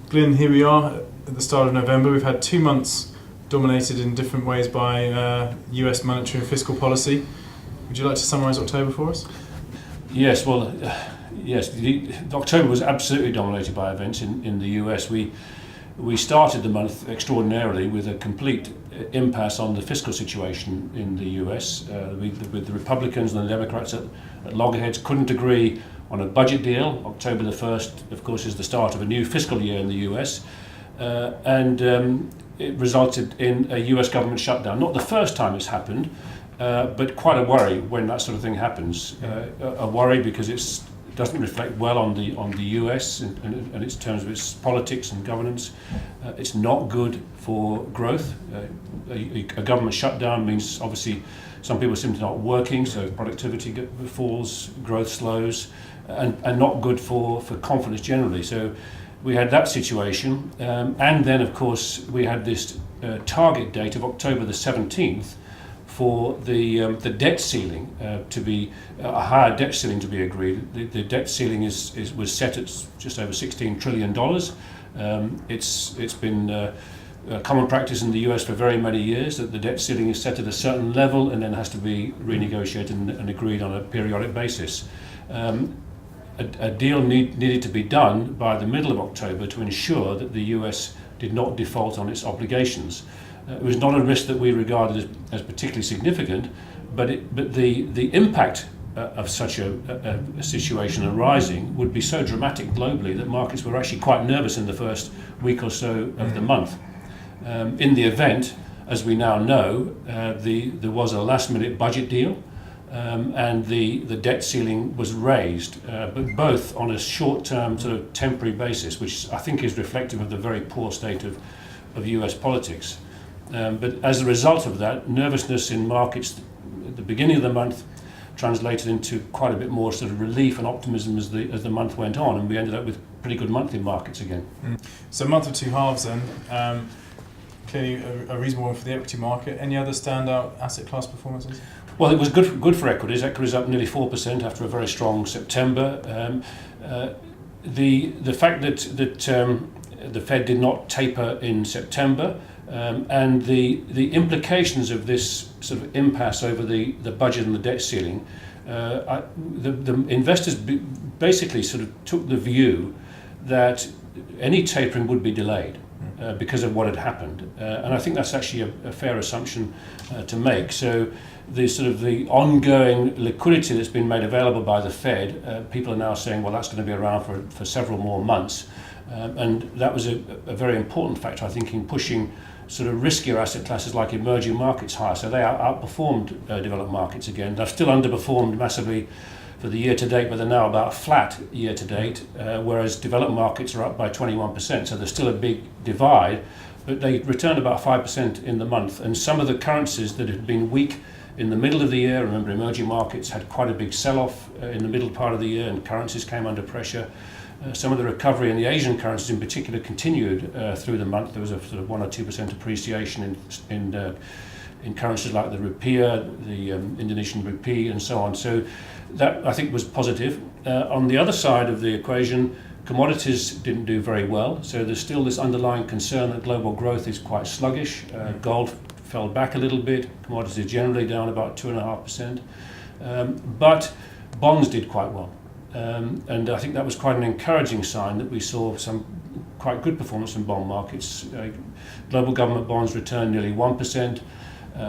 Glyn, here we are at the start of November. We've had 2 months dominated in different ways by US monetary and fiscal policy. Would you like to summarise October for us? Yes, well, yes, October was absolutely dominated by events in the US. We started the month extraordinarily with a complete impasse on the fiscal situation in the US. With the Republicans and the Democrats at loggerheads couldn't agree on a budget deal. October the 1st, of course, is the start of a new fiscal year in the US. And it resulted in a US government shutdown. Not the first time it's happened, but quite a worry when that sort of thing happens. A worry because it doesn't reflect well on the US and in terms of its politics and governance. It's not good for growth. A government shutdown means obviously some people are simply not working, so productivity falls, growth slows, and not good for confidence generally. So we had that situation, and then of course we had this target date of October the 17th for the debt ceiling to be a higher debt ceiling to be agreed. The debt ceiling was set at just over $16 trillion. It's been common practice in the US for very many years that the debt ceiling is set at a certain level and then has to be renegotiated and agreed on a periodic basis. A deal needed to be done by the middle of October to ensure that the US did not default on its obligations. It was not a risk that we regarded as particularly significant, but the impact of such a situation arising would be so dramatic globally that markets were actually quite nervous in the first week or so of the month. In the event, as we now know, there was a last-minute budget deal, and the debt ceiling was raised, but both on a short-term sort of temporary basis, which I think is reflective of the very poor state of US politics. But as a result of that, nervousness in markets at the beginning of the month translated into quite a bit more sort of relief and optimism as the month went on, and we ended up with pretty good month in markets again. So a month of two halves then. Clearly a reasonable one for the equity market. Any other standout asset class performances? Well, it was good for equities. Equities up nearly 4% after a very strong September. The fact that the Fed did not taper in September, and the implications of this sort of impasse over the budget and the debt ceiling, the investors basically sort of took the view that any tapering would be delayed because of what had happened, and I think that's actually a fair assumption to make. So the ongoing liquidity that's been made available by the Fed, people are now saying, well, that's going to be around for several more months, and that was a very important factor, I think, in pushing sort of riskier asset classes like emerging markets higher. So they outperformed developed markets again. They've still underperformed massively for the year to date, but they're now about flat year to date, whereas developed markets are up by 21%. So there's still a big divide, but they returned about 5% in the month. And some of the currencies that had been weak in the middle of the year, remember emerging markets had quite a big sell-off in the middle part of the year and currencies came under pressure. Some of the recovery in the Asian currencies in particular continued through the month. There was a sort of 1 or 2% appreciation in currencies like the rupiah, the Indonesian rupee, and so on. So that I think was positive. On the other side of the equation, commodities didn't do very well. So there's still this underlying concern that global growth is quite sluggish. Gold fell back a little bit. Commodities generally down about 2.5%. But bonds did quite well. And I think that was quite an encouraging sign that we saw some quite good performance in bond markets. Global government bonds returned nearly 1%.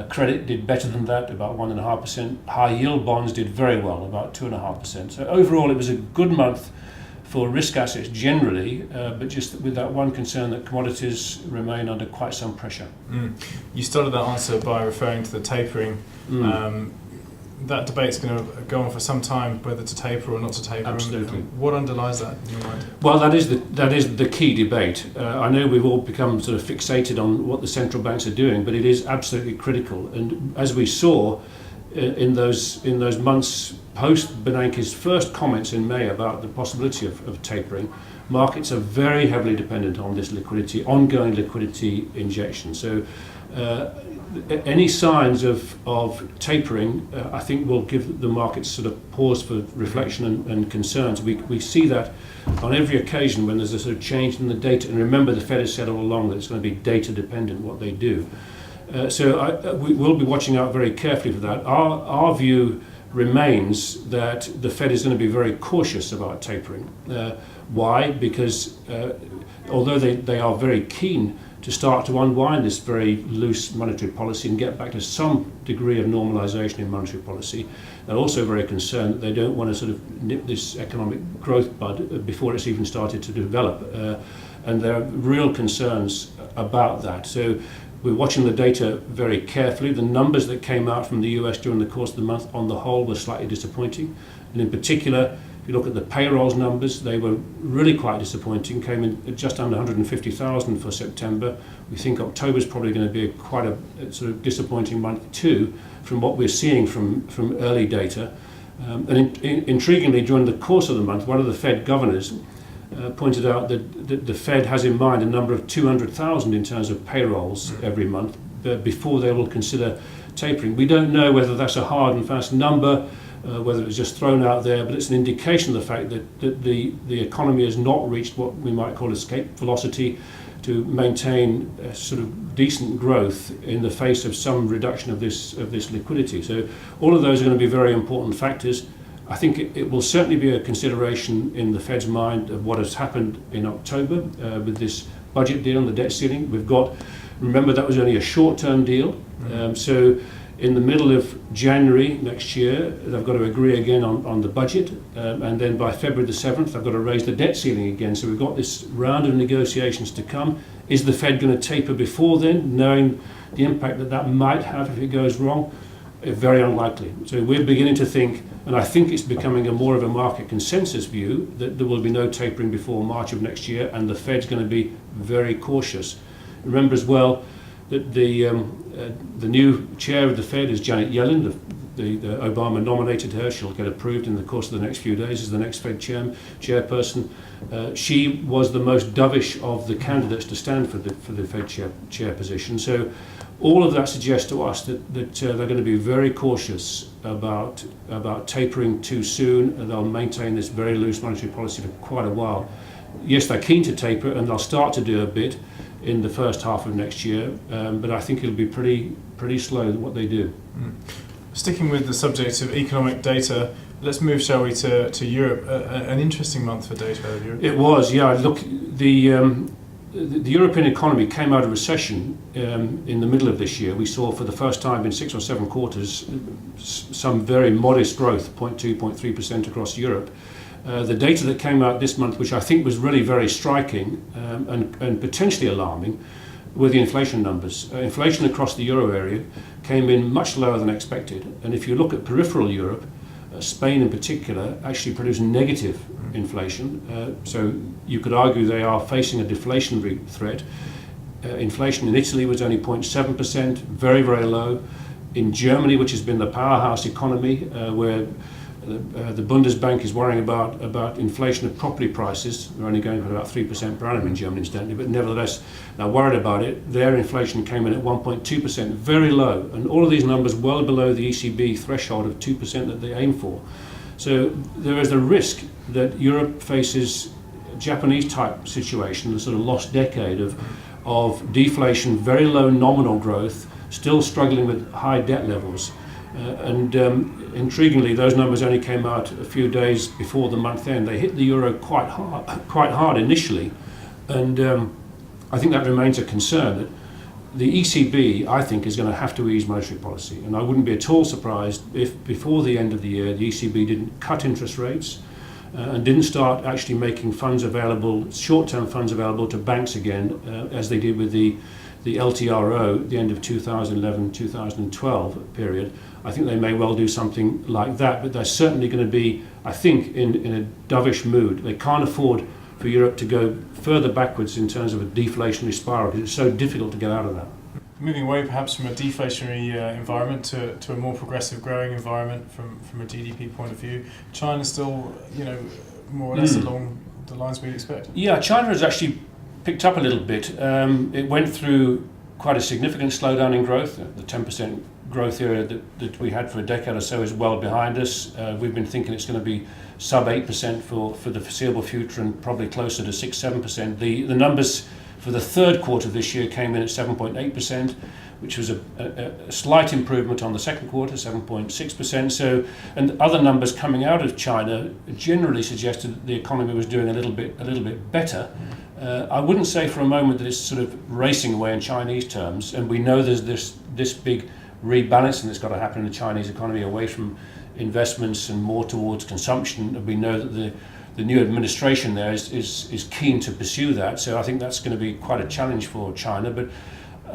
Credit did better than that, about 1.5%. High yield bonds did very well, about 2.5%. So overall, it was a good month for risk assets generally, but just with that one concern that commodities remain under quite some pressure. You started that answer by referring to the tapering. That debate's going to go on for some time, whether to taper or not to taper. Absolutely. What underlies that in your mind? Well, that is the key debate. I know we've all become sort of fixated on what the central banks are doing, but it is absolutely critical. And as we saw in those months post Bernanke's first comments in May about the possibility of tapering, markets are very heavily dependent on this liquidity, ongoing liquidity injection. So Any signs of tapering, I think, will give the markets sort of pause for reflection and concerns. We see that on every occasion when there's a sort of change in the data. And remember, the Fed has said all along that it's going to be data dependent what they do. We will be watching out very carefully for that. Our view remains that the Fed is going to be very cautious about tapering. Why? Because although they are very keen to start to unwind this very loose monetary policy and get back to some degree of normalization in monetary policy, they're also very concerned that they don't want to sort of nip this economic growth bud before it's even started to develop. And there are real concerns about that. So we're watching the data very carefully. The numbers that came out from the US during the course of the month on the whole were slightly disappointing. And in particular, if you look at the payrolls numbers, they were really quite disappointing, came in at just under 150,000 for September. We think October is probably going to be quite a sort of disappointing month too, from what we're seeing from early data. And intriguingly, during the course of the month, one of the Fed governors pointed out that the Fed has in mind a number of 200,000 in terms of payrolls every month before they will consider tapering. We don't know whether that's a hard and fast number, whether it's just thrown out there, but it's an indication of the fact that the economy has not reached what we might call escape velocity to maintain a sort of decent growth in the face of some reduction of this liquidity. So all of those are going to be very important factors. I think it will certainly be a consideration in the Fed's mind of what has happened in October with this budget deal and the debt ceiling. Remember that was only a short-term deal. So in the middle of January next year, they've got to agree again on the budget. And then by February the 7th, they've got to raise the debt ceiling again. So we've got this round of negotiations to come. Is the Fed going to taper before then, knowing the impact that might have if it goes wrong? Very unlikely. So we're beginning to think, and I think it's becoming more of a market consensus view, that there will be no tapering before March of next year, and the Fed's going to be very cautious. Remember as well that the new chair of the Fed is Janet Yellen. The Obama nominated her. She'll get approved in the course of the next few days as the next Fed chairperson. She was the most dovish of the candidates to stand for the Fed chair position. So all of that suggests to us that they're going to be very cautious about tapering too soon, and they'll maintain this very loose monetary policy for quite a while. Yes, they're keen to taper, and they'll start to do a bit in the first half of next year, but I think it'll be pretty slow what they do. Sticking with the subject of economic data, let's move, shall we, to Europe. An interesting month for data out of Europe. It was, yeah. Look, the European economy came out of recession in the middle of this year. We saw for the first time in 6 or 7 quarters some very modest growth, 0.2%, 0.3% across Europe. The data that came out this month, which I think was really very striking and potentially alarming, were the inflation numbers. Inflation across the euro area came in much lower than expected. And if you look at peripheral Europe, Spain in particular actually produced negative inflation. So you could argue they are facing a deflationary threat. Inflation in Italy was only 0.7%, very, very low. In Germany, which has been the powerhouse economy, where the Bundesbank is worrying about inflation of property prices. They're only going for about 3% per annum in Germany, incidentally, but nevertheless, they're worried about it. Their inflation came in at 1.2%, very low, and all of these numbers well below the ECB threshold of 2% that they aim for. So there is a risk that Europe faces a Japanese-type situation, a sort of lost decade of deflation, very low nominal growth, still struggling with high debt levels. Intriguingly, those numbers only came out a few days before the month end. They hit the euro quite hard initially, and I think that remains a concern. That the ECB, I think, is going to have to ease monetary policy, and I wouldn't be at all surprised if before the end of the year the ECB didn't cut interest rates and didn't start actually making funds available, short-term funds available to banks again, as they did with the LTRO, the end of 2011-2012 period. I think they may well do something like that, but they're certainly going to be, I think, in a dovish mood. They can't afford for Europe to go further backwards in terms of a deflationary spiral, because it's so difficult to get out of that. Moving away perhaps from a deflationary environment to a more progressive growing environment from a GDP point of view, China's still, more or less along the lines we'd expect. Yeah, China has actually picked up a little bit. It went through quite a significant slowdown in growth. The 10% growth area that we had for a decade or so is well behind us. We've been thinking it's going to be sub 8% for the foreseeable future and probably closer to 6-7%. The numbers for the third quarter of this year came in at 7.8%, which was a slight improvement on the second quarter, 7.6%. So, and other numbers coming out of China generally suggested that the economy was doing a little bit better. I wouldn't say for a moment that it's sort of racing away in Chinese terms, and we know there's this big rebalancing that's got to happen in the Chinese economy away from investments and more towards consumption. And we know that the new administration there is keen to pursue that. So I think that's going to be quite a challenge for China. But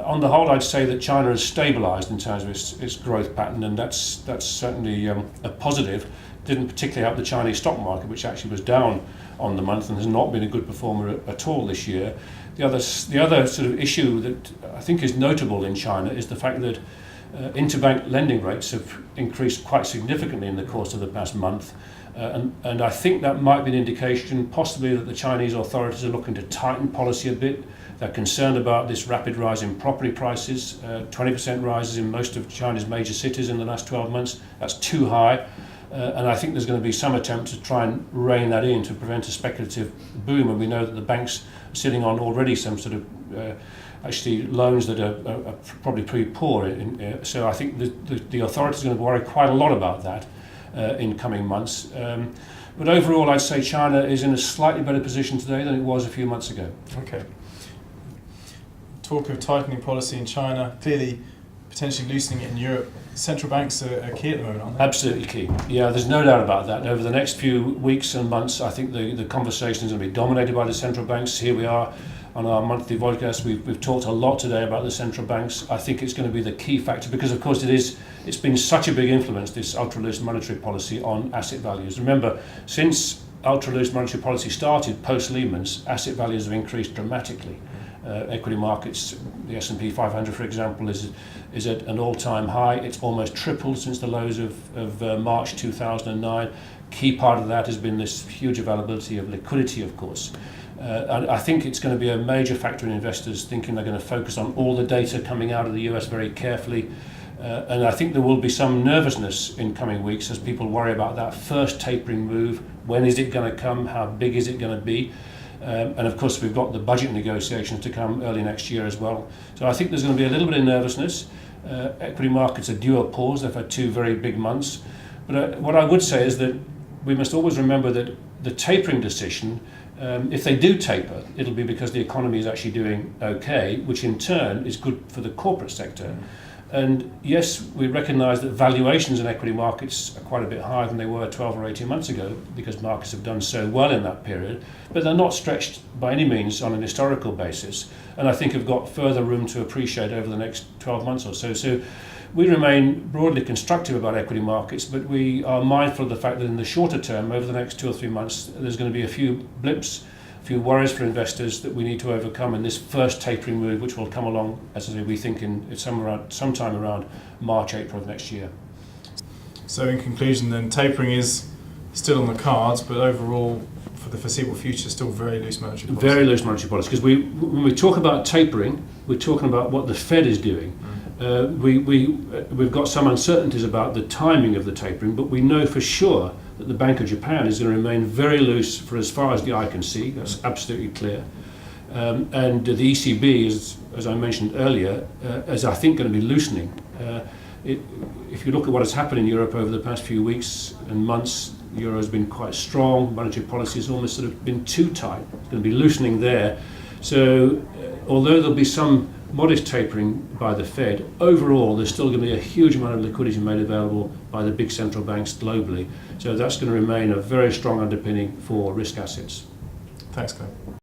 on the whole, I'd say that China has stabilised in terms of its growth pattern, and that's certainly a positive. Didn't particularly help the Chinese stock market, which actually was down on the month and has not been a good performer at all this year. The other sort of issue that I think is notable in China is the fact that interbank lending rates have increased quite significantly in the course of the past month. And I think that might be an indication possibly that the Chinese authorities are looking to tighten policy a bit. They're concerned about this rapid rise in property prices, 20% rises in most of China's major cities in the last 12 months. That's too high. And I think there's going to be some attempt to try and rein that in to prevent a speculative boom. And we know that the banks are sitting on already some sort of actually loans that are probably pretty poor. So I think the authorities are going to worry quite a lot about that in coming months. But overall, I'd say China is in a slightly better position today than it was a few months ago. Okay. Talk of tightening policy in China, clearly potentially loosening it in Europe. Central banks are key at the moment, aren't they? Absolutely key. Yeah, there's no doubt about that. Over the next few weeks and months, I think the conversation is going to be dominated by the central banks. Here we are on our monthly podcast. We've talked a lot today about the central banks. I think it's going to be the key factor because, of course, it's been such a big influence, this ultra-loose monetary policy, on asset values. Remember, since ultra-loose monetary policy started post-Lehman's, asset values have increased dramatically. Equity markets, the S&P 500, for example, is at an all-time high. It's almost tripled since the lows of March 2009. Key part of that has been this huge availability of liquidity, of course. And I think it's going to be a major factor in investors thinking they're going to focus on all the data coming out of the US very carefully. And I think there will be some nervousness in coming weeks as people worry about that first tapering move. When is it going to come? How big is it going to be? And of course, we've got the budget negotiations to come early next year as well. So I think there's going to be a little bit of nervousness. Equity markets are due a pause. They've had two very big months. But what I would say is that we must always remember that the tapering decision, if they do taper, it'll be because the economy is actually doing okay, which in turn is good for the corporate sector. And yes, we recognise that valuations in equity markets are quite a bit higher than they were 12 or 18 months ago because markets have done so well in that period, but they're not stretched by any means on an historical basis, and I think have got further room to appreciate over the next 12 months or so. So we remain broadly constructive about equity markets, but we are mindful of the fact that in the shorter term, over the next 2 or 3 months, there's going to be a few blips, a few worries for investors that we need to overcome in this first tapering move, which will come along, as I say, we think sometime around March, April of next year. So in conclusion then, tapering is still on the cards, but overall, for the foreseeable future, still very loose monetary policy. Very loose monetary policy, because when we talk about tapering, we're talking about what the Fed is doing. We've got some uncertainties about the timing of the tapering, but we know for sure that the Bank of Japan is going to remain very loose for as far as the eye can see. That's absolutely clear. And the ECB, as I mentioned earlier, is I think going to be loosening. If you look at what has happened in Europe over the past few weeks and months, the euro has been quite strong. Monetary policy has almost sort of been too tight. It's going to be loosening there. So although there'll be some modest tapering by the Fed, overall there's still going to be a huge amount of liquidity made available by the big central banks globally. So that's going to remain a very strong underpinning for risk assets. Thanks, Glenn.